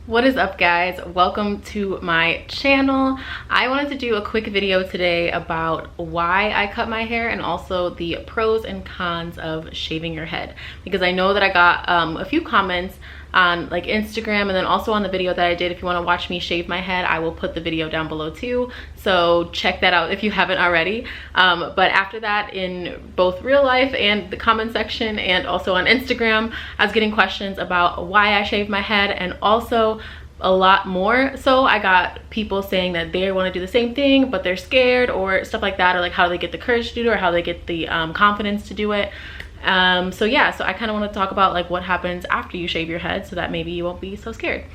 What is up, guys? Welcome to my channel. I wanted to do a quick video today about why I cut my hair and also the pros and cons of shaving your head, because I know that I got a few comments on like Instagram and then also on the video that I did. If you want to watch me shave my head, I will put the video down below too, so check that out if you haven't already. But after that, in both real life and the comment section and also on Instagram, I was getting questions about why I shaved my head, and also a lot more so I got people saying that they want to do the same thing but they're scared or stuff like that, or like how they get the courage to do it or how they get the confidence to do it. So yeah, so I kind of want to talk about like what happens after you shave your head so that maybe you won't be so scared.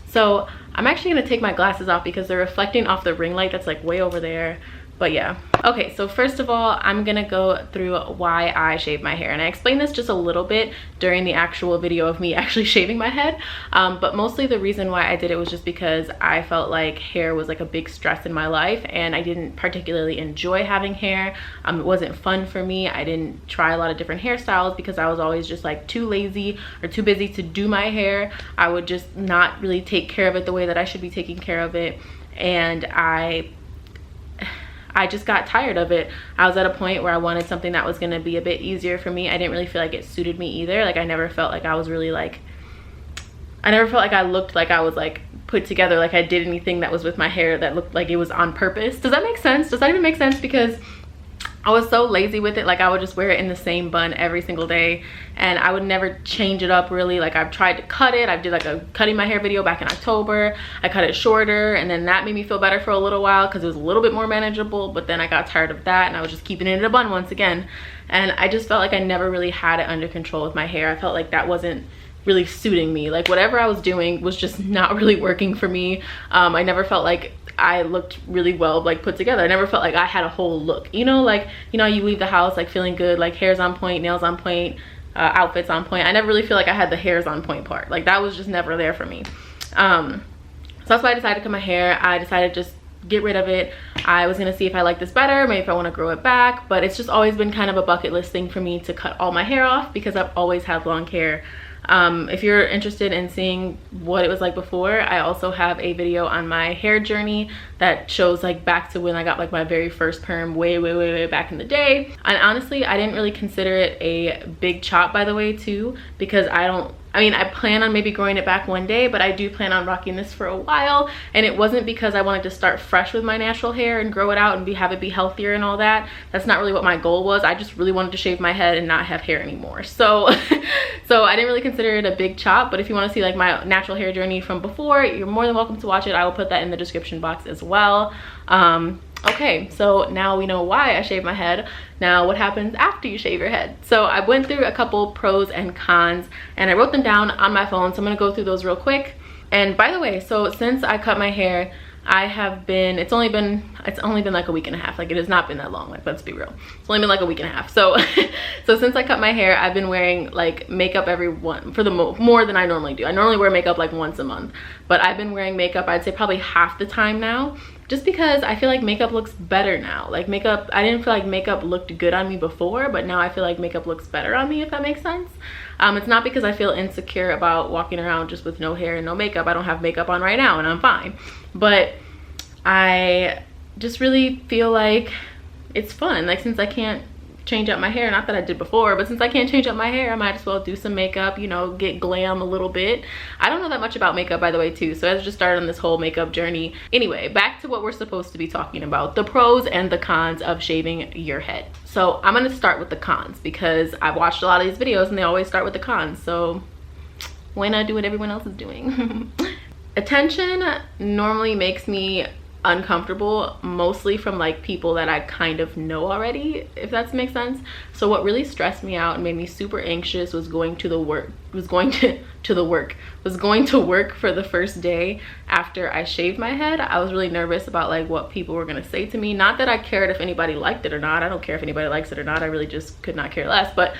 So I'm actually going to take my glasses off because they're reflecting off the ring light that's like way over there. But yeah, okay, so first of all, I'm gonna go through why I shave my hair, and I explained this just a little bit during the actual video of me actually shaving my head, but mostly the reason why I did it was just because I felt like hair was like a big stress in my life, and I didn't particularly enjoy having hair. It wasn't fun for me. I didn't try a lot of different hairstyles because I was always just like too lazy or too busy to do my hair. I would just not really take care of it the way that I should be taking care of it, and I just got tired of it. I was at a point where I wanted something that was gonna be a bit easier for me. I didn't really feel like it suited me either. Like I never felt like I was really like, I never felt like I looked like I was like put together, like I did anything that was with my hair that looked like it was on purpose. Does that make sense? Does that even make sense? Because I was so lazy with it. Like I would just wear it in the same bun every single day, and I would never change it up really. Like I've tried to cut it. I did like a cutting my hair video back in October. I cut it shorter, and then that made me feel better for a little while because it was a little bit more manageable, but then I got tired of that and I was just keeping it in a bun once again. And I just felt like I never really had it under control with my hair. I felt like that wasn't really suiting me. Like whatever I was doing was just not really working for me. I never felt like I looked really well like put together. I never felt like I had a whole look, you know, like, you know, you leave the house like feeling good, like hair's on point, nails on point, outfits on point. I never really feel like I had the hairs on point part. Like that was just never there for me. So that's why I decided to cut my hair. I decided to just get rid of it. I was gonna see if I like this better, maybe if I want to grow it back, but it's just always been kind of a bucket list thing for me to cut all my hair off because I've always had long hair. If you're interested in seeing what it was like before, I also have a video on my hair journey that shows like back to when I got like my very first perm way back in the day. And honestly, I didn't really consider it a big chop, by the way, too, because I plan on maybe growing it back one day, but I do plan on rocking this for a while. And it wasn't because I wanted to start fresh with my natural hair and grow it out and have it be healthier and all that. That's not really what my goal was. I just really wanted to shave my head and not have hair anymore. So so I didn't really consider it a big chop, but if you want to see like my natural hair journey from before, you're more than welcome to watch it. I will put that in the description box as well. Okay, so now we know why I shave my head. Now what happens after you shave your head? So I went through a couple pros and cons and I wrote them down on my phone, so I'm gonna go through those real quick. And by the way, so since I cut my hair, I have been, it's only been like a week and a half. Like it has not been that long, like let's be real. It's only been like a week and a half. So so since I cut my hair, I've been wearing like makeup more than I normally do. I normally wear makeup like once a month, but I've been wearing makeup, I'd say probably half the time now, just because I feel like makeup looks better now. Like makeup, I didn't feel like makeup looked good on me before, but now I feel like makeup looks better on me, if that makes sense. It's not because I feel insecure about walking around just with no hair and no makeup. I don't have makeup on right now and I'm fine. But I just really feel like it's fun. Like since I can't change up my hair, not that I did before, but since I can't change up my hair, I might as well do some makeup, you know, get glam a little bit. I don't know that much about makeup, by the way, too, so I just started on this whole makeup journey. Anyway, back to what we're supposed to be talking about, the pros and the cons of shaving your head. So I'm gonna start with the cons because I've watched a lot of these videos and they always start with the cons, so why not do what everyone else is doing? Attention normally makes me uncomfortable, mostly from like people that I kind of know already, if that makes sense. So what really stressed me out and made me super anxious was going to work for the first day after I shaved my head. I was really nervous about like what people were gonna say to me. Not that I cared if anybody liked it or not. I don't care if anybody likes it or not. I really just could not care less. But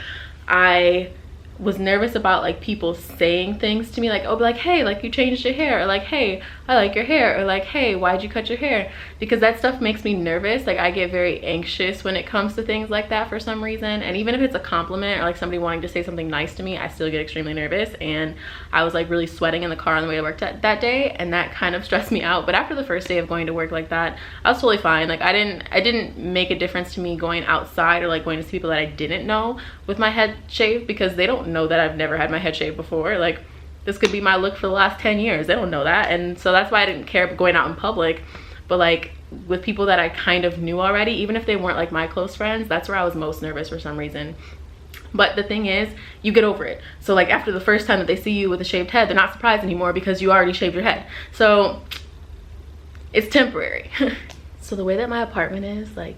I was nervous about like people saying things to me, like, oh, like, hey, like you changed your hair, or like, hey, I like your hair, or like, hey, why'd you cut your hair? Because that stuff makes me nervous. Like I get very anxious when it comes to things like that for some reason. And even if it's a compliment or like somebody wanting to say something nice to me, I still get extremely nervous. And I was like really sweating in the car on the way to work that day, and that kind of stressed me out. But after the first day of going to work like that, I was totally fine. Like I didn't make a difference to me going outside or like going to see people that I didn't know with my head shaved, because they don't know that I've never had my head shaved before. Like this could be my look for the last 10 years. They don't know that. And so that's why I didn't care going out in public. But like with people that I kind of knew already, even if they weren't like my close friends, that's where I was most nervous for some reason. But the thing is, you get over it. So like after the first time that they see you with a shaved head, they're not surprised anymore because you already shaved your head. So it's temporary. So the way that my apartment is, like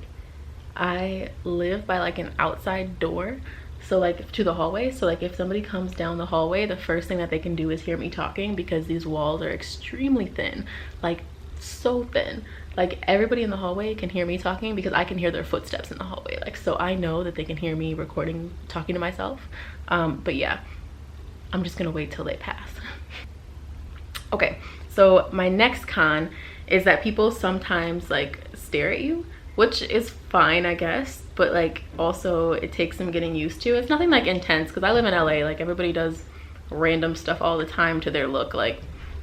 I live by like an outside door, so like to the hallway. So like if somebody comes down the hallway, the first thing that they can do is hear me talking, because these walls are extremely thin, like so thin. Like everybody in the hallway can hear me talking because I can hear their footsteps in the hallway. Like, so I know that they can hear me recording, talking to myself. But yeah, I'm just gonna wait till they pass. Okay, so my next con is that people sometimes like stare at you, which is fine, I guess, but like also it takes some getting used to. It's nothing like intense because I live in LA. Like everybody does random stuff all the time to their look. Like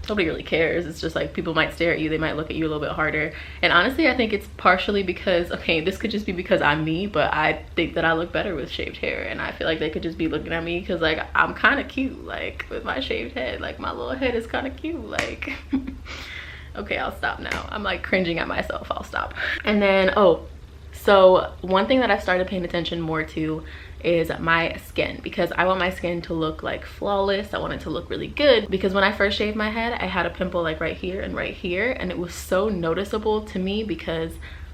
nobody really cares. It's just like people might stare at you, they might look at you a little bit harder. And honestly, I think it's partially because, okay, this could just be because I'm me, but I think that I look better with shaved hair, and I feel like they could just be looking at me because like I'm kind of cute, like with my shaved head. Like my little head is kind of cute, like okay, I'll stop now. I'm like cringing at myself. I'll stop. And then, oh, so one thing that I've started paying attention more to is my skin, because I want my skin to look like flawless. I want it to look really good, because when I first shaved my head, I had a pimple like right here, and it was so noticeable to me because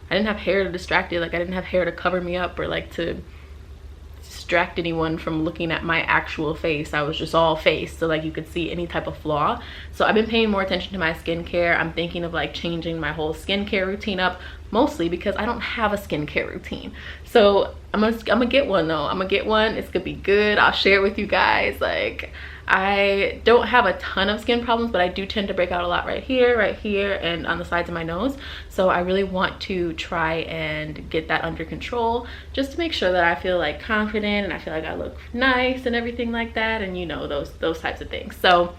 I didn't have hair to distract it. Like I didn't have hair to cover me up or like to distract anyone from looking at my actual face. I was just all face, so like you could see any type of flaw. So I've been paying more attention to my skincare. I'm thinking of like changing my whole skincare routine up, mostly because I don't have a skincare routine. So I'm gonna get one though. I'm gonna get one. It's gonna be good. I'll share it with you guys. Like I don't have a ton of skin problems, but I do tend to break out a lot right here, and on the sides of my nose. So I really want to try and get that under control, just to make sure that I feel like confident and I feel like I look nice and everything like that, and you know, those types of things. So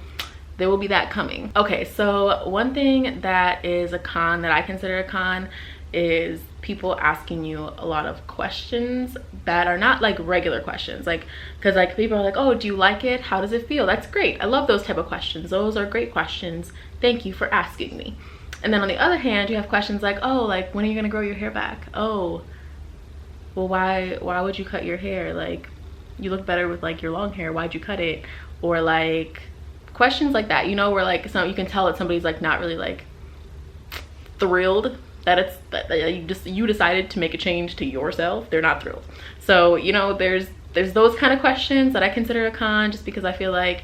there will be that coming. Okay, so one thing that is a con, that I consider a con, is people asking you a lot of questions that are not like regular questions. Like, because like people are like, oh, do you like it? How does it feel? That's great. I love those type of questions. Those are great questions. Thank you for asking me. And then on the other hand, you have questions like, oh, like when are you gonna grow your hair back? Oh, well, why would you cut your hair? Like you look better with like your long hair. Why'd you cut it? Or like questions like that, you know, where like you can tell that somebody's like not really like thrilled that you decided to make a change to yourself. They're not thrilled. So you know, there's those kind of questions that I consider a con, just because I feel like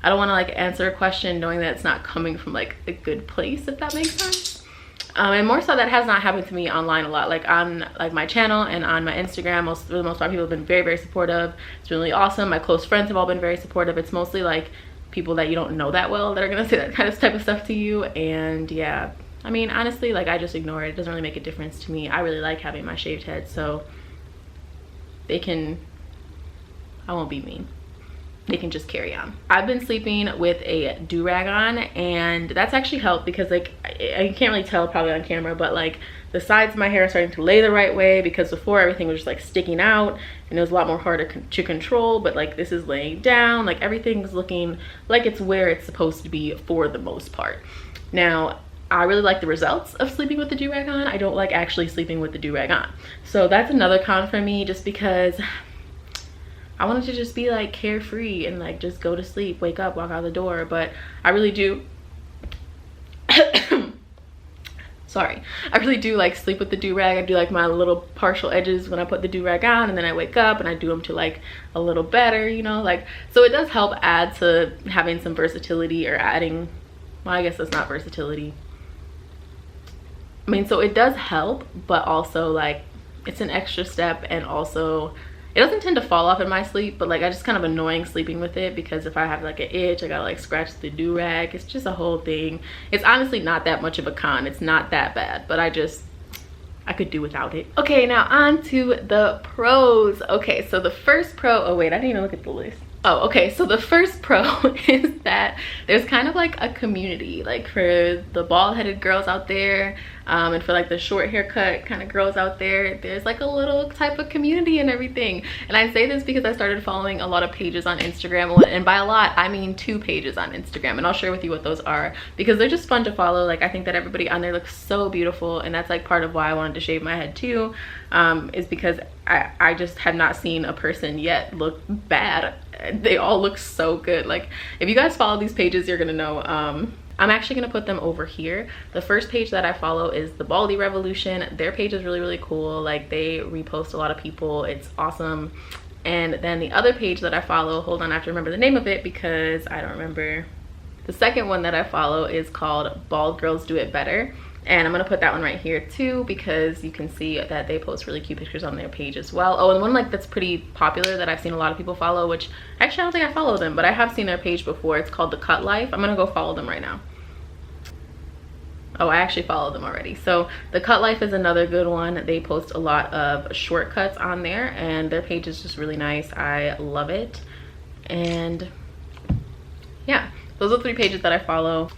I don't want to like answer a question knowing that it's not coming from like a good place, if that makes sense. And more so, that has not happened to me online a lot. Like on like my channel and on my Instagram, for the most part, people have been very, very supportive. It's been really awesome. My close friends have all been very supportive. It's mostly like people that you don't know that well that are gonna say that kind of type of stuff to you. And yeah, I mean, honestly, like I just ignore it. It doesn't really make a difference to me. I really like having my shaved head, so they can, I won't be mean. They can just carry on. I've been sleeping with a do-rag on, and that's actually helped, because like I can't really tell probably on camera, but like the sides of my hair are starting to lay the right way, because before everything was just like sticking out and it was a lot more harder to control. But like this is laying down, like everything's looking like it's where it's supposed to be for the most part. Now I really like the results of sleeping with the do-rag on. I don't like actually sleeping with the do-rag on. So that's another con for me, just because I wanted to just be like carefree and like just go to sleep, wake up, walk out the door. But I really do sorry, I really do like sleep with the do-rag. I do like my little partial edges when I put the do-rag on, and then I wake up and I do them to like a little better, you know, like, so it does help add to having some versatility, or adding, well, I guess that's not versatility. I mean, so it does help, but also like it's an extra step, and also it doesn't tend to fall off in my sleep, but like I just kind of annoying sleeping with it, because if I have like an itch, I gotta like scratch the do-rag. It's just a whole thing. It's honestly not that much of a con. It's not that bad, but I could do without it. Okay, now on to the pros. Okay, so the first pro, oh wait, I didn't even look at the list. Oh, okay, so the first pro is that there's kind of like a community, like for the bald-headed girls out there, and for like the short haircut kind of girls out there, there's like a little type of community and everything. And I say this because I started following a lot of pages on Instagram, and by a lot I mean 2 pages on Instagram, and I'll share with you what those are because they're just fun to follow. Like I think that everybody on there looks so beautiful, and that's like part of why I wanted to shave my head too, is because I just have not seen a person yet look bad. They all look so good. Like if you guys follow these pages, you're gonna know. I'm actually gonna put them over here. The first page that I follow is the Baldy Revolution. Their page is really, really cool. Like they repost a lot of people. It's awesome. And then the other page that I follow, hold on, I have to remember the name of it because I don't remember. The second one that I follow is called Bald Girls Do It Better. And I'm gonna put that one right here too, because you can see that they post really cute pictures on their page as well. Oh, and one like that's pretty popular that I've seen a lot of people follow, which actually I don't think I follow them, but I have seen their page before. It's called The Cut Life. I'm gonna go follow them right now. Oh, I actually follow them already. So The Cut Life is another good one. They post a lot of shortcuts on there, and their page is just really nice. I love it. And yeah, those are the 3 pages that I follow.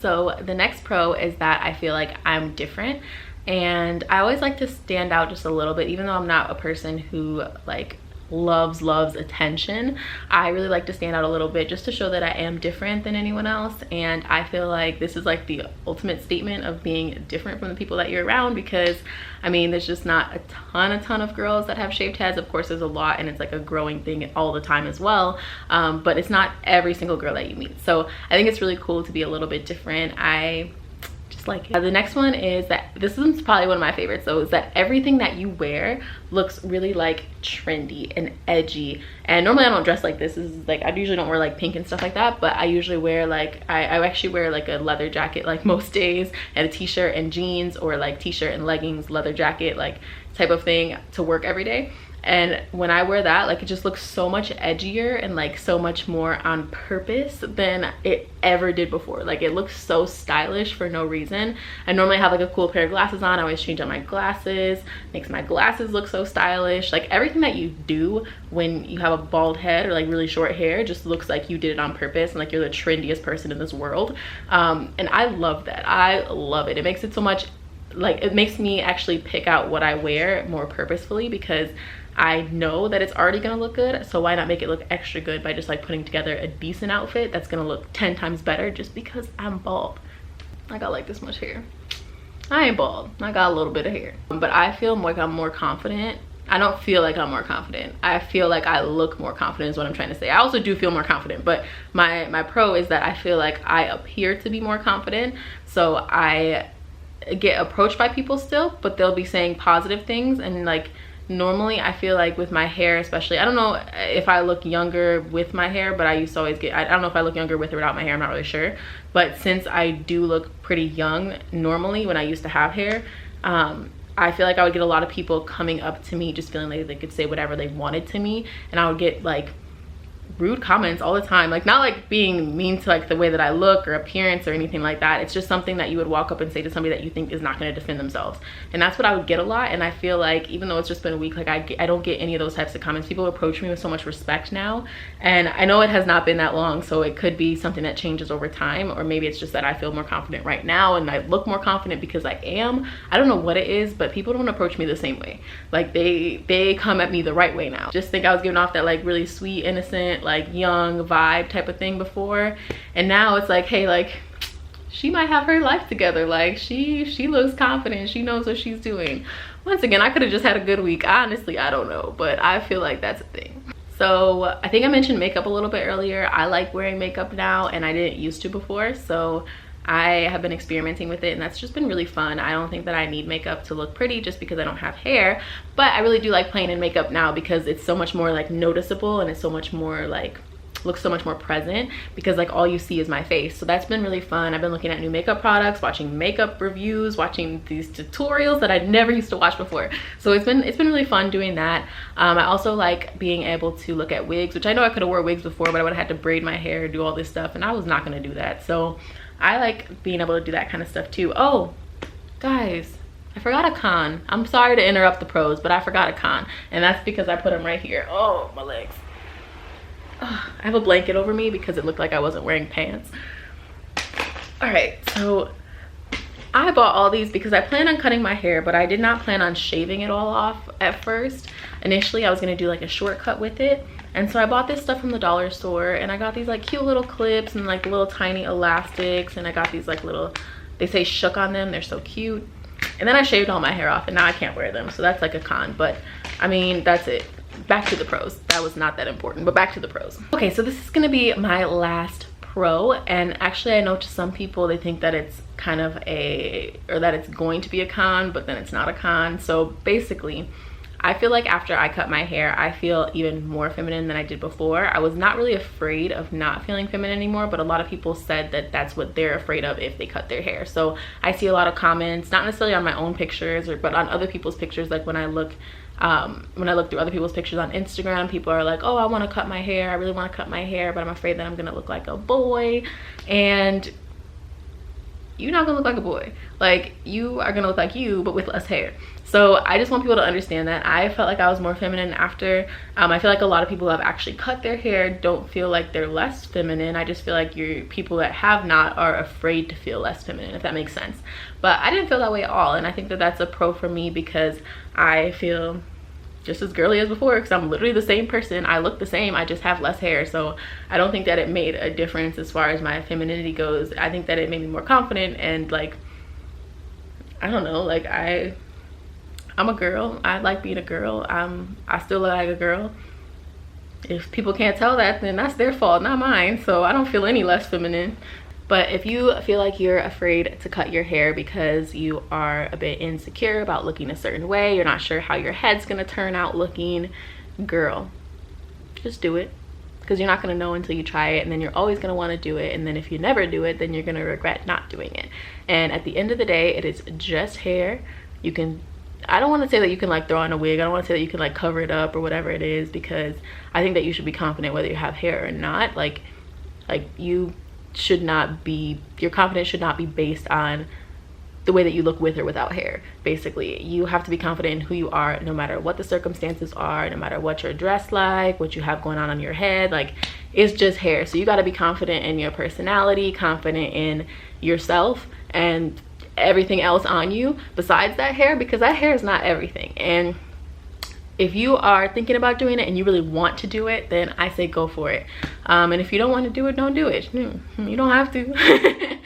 So the next pro is that I feel like I'm different, and I always like to stand out just a little bit. Even though I'm not a person who like loves attention, I really like to stand out a little bit just to show that I am different than anyone else. And I feel like this is like the ultimate statement of being different from the people that you're around, because I mean there's just not a ton of girls that have shaved heads. Of course there's a lot, and it's like a growing thing all the time as well, but it's not every single girl that you meet. So I think it's really cool to be a little bit different. I just like it. The next one is that this is probably one of my favorites though, is that everything that you wear looks really like trendy and edgy. And normally I don't dress like this. This is like, I usually don't wear like pink and stuff like that, but I usually wear like I actually wear like a leather jacket like most days, and a t-shirt and jeans, or like t-shirt and leggings, leather jacket like type of thing to work every day. And when I wear that, like it just looks so much edgier and like so much more on purpose than it ever did before. Like it looks so stylish for no reason. I normally have like a cool pair of glasses on. I always change out my glasses, makes my glasses look so stylish. Like everything that you do when you have a bald head or like really short hair just looks like you did it on purpose, and like you're the trendiest person in this world. And I love that. I love it. It makes it so much, like it makes me actually pick out what I wear more purposefully, because I know that it's already gonna look good, so why not make it look extra good by just like putting together a decent outfit that's gonna look 10 times better just because I'm bald. I got like this much hair. I ain't bald, I got a little bit of hair, but I feel like I'm more confident. I don't feel like I'm more confident. I feel like I look more confident is what I'm trying to say. I also do feel more confident, but my pro is that I feel like I appear to be more confident. So I get approached by people still, but they'll be saying positive things. And like normally I feel like with my hair especially, I don't know if I look younger with my hair, but I used to always get, I don't know if I look younger with or without my hair, I'm not really sure. But since I do look pretty young normally when I used to have hair, I feel like I would get a lot of people coming up to me just feeling like they could say whatever they wanted to me, and I would get like rude comments all the time. Like not like being mean to like the way that I look or appearance or anything like that. It's just something that you would walk up and say to somebody that you think is not going to defend themselves, and that's what I would get a lot. And I feel like even though it's just been a week, like I don't get any of those types of comments. People approach me with so much respect now, and I know it has not been that long, so it could be something that changes over time, or maybe it's just that I feel more confident right now and I look more confident because I am. I don't know what it is, but people don't approach me the same way. Like they come at me the right way now. Just think I was giving off that like really sweet, innocent, like young vibe type of thing before, and now it's like, hey, like she might have her life together, like she looks confident, she knows what she's doing. Once again, I could have just had a good week. Honestly, I don't know, but I feel like that's a thing. So I think I mentioned makeup a little bit earlier. I like wearing makeup now, and I didn't used to before, so I have been experimenting with it, and that's just been really fun. I don't think that I need makeup to look pretty just because I don't have hair, but I really do like playing in makeup now because it's so much more like noticeable, and it's so much more like looks so much more present, because like all you see is my face. So that's been really fun. I've been looking at new makeup products, watching makeup reviews, watching these tutorials that I never used to watch before. So it's been really fun doing that. I also like being able to look at wigs, which I know I could have wore wigs before, but I would have had to braid my hair, do all this stuff, and I was not going to do that. So I like being able to do that kind of stuff too. Oh guys, I forgot a con. I'm sorry to interrupt the pros, but I forgot a con, and that's because I put them right here. Oh, my legs. I have a blanket over me because it looked like I wasn't wearing pants. All right, so I bought all these because I plan on cutting my hair, but I did not plan on shaving it all off at first. Initially, I was gonna do like a shortcut with it. And so I bought this stuff from the dollar store, and I got these like cute little clips and like little tiny elastics, and I got these like little, they say shook on them, they're so cute. And then I shaved all my hair off, and now I can't wear them, so that's like a con. But I mean, that's it. Back to the pros. That was not that important, but back to the pros. Okay, so this is gonna be my last pro, and actually I know to some people they think that it's kind of or that it's going to be a con, but then it's not a con. So basically, I feel like after I cut my hair, I feel even more feminine than I did before. I was not really afraid of not feeling feminine anymore, but a lot of people said that that's what they're afraid of if they cut their hair. So I see a lot of comments, not necessarily on my own pictures, but on other people's pictures. Like when I look through other people's pictures on Instagram, people are like, oh, I want to cut my hair, I really want to cut my hair, but I'm afraid that I'm gonna look like a boy. And you're not gonna look like a boy. Like, you are gonna look like you, but with less hair. So I just want people to understand that. I felt like I was more feminine after. I feel like a lot of people who have actually cut their hair don't feel like they're less feminine. I just feel like people that have not are afraid to feel less feminine, if that makes sense. But I didn't feel that way at all, and I think that that's a pro for me because I feel just as girly as before, because I'm literally the same person. I look the same, I just have less hair. So I don't think that it made a difference as far as my femininity goes. I think that it made me more confident, and like, I don't know, like I'm a girl. I like being a girl. I still look like a girl. If people can't tell that, then that's their fault, not mine. So I don't feel any less feminine. But if you feel like you're afraid to cut your hair because you are a bit insecure about looking a certain way, you're not sure how your head's gonna turn out looking, girl, just do it. Because you're not gonna know until you try it, and then you're always gonna wanna do it. And then if you never do it, then you're gonna regret not doing it. And at the end of the day, it is just hair. You can, I don't want to say that you can like throw on a wig. I don't want to say that you can like cover it up or whatever it is, because I think that you should be confident whether you have hair or not. Like you should not be, your confidence should not be based on the way that you look with or without hair. Basically, you have to be confident in who you are no matter what the circumstances are, no matter what you're dressed like, what you have going on your head. Like, it's just hair. So you got to be confident in your personality, confident in yourself, and everything else on you besides that hair, because that hair is not everything. And if you are thinking about doing it and you really want to do it, then I say go for it. And if you don't want to do it, don't do it. You don't have to.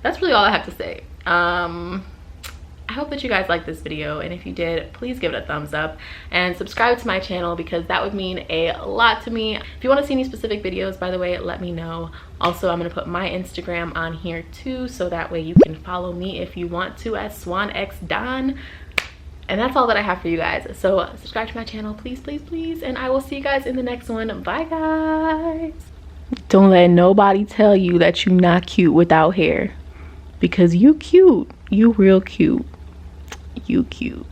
That's really all I have to say. I hope that you guys liked this video, and if you did, please give it a thumbs up and subscribe to my channel, because that would mean a lot to me. If you want to see any specific videos, by the way, let me know. Also, I'm going to put my Instagram on here too, so that way you can follow me if you want to at SwanXDon. And that's all that I have for you guys. So subscribe to my channel, please, please, please, and I will see you guys in the next one. Bye, guys. Don't let nobody tell you that you're not cute without hair, because you cute. You real cute. You cute.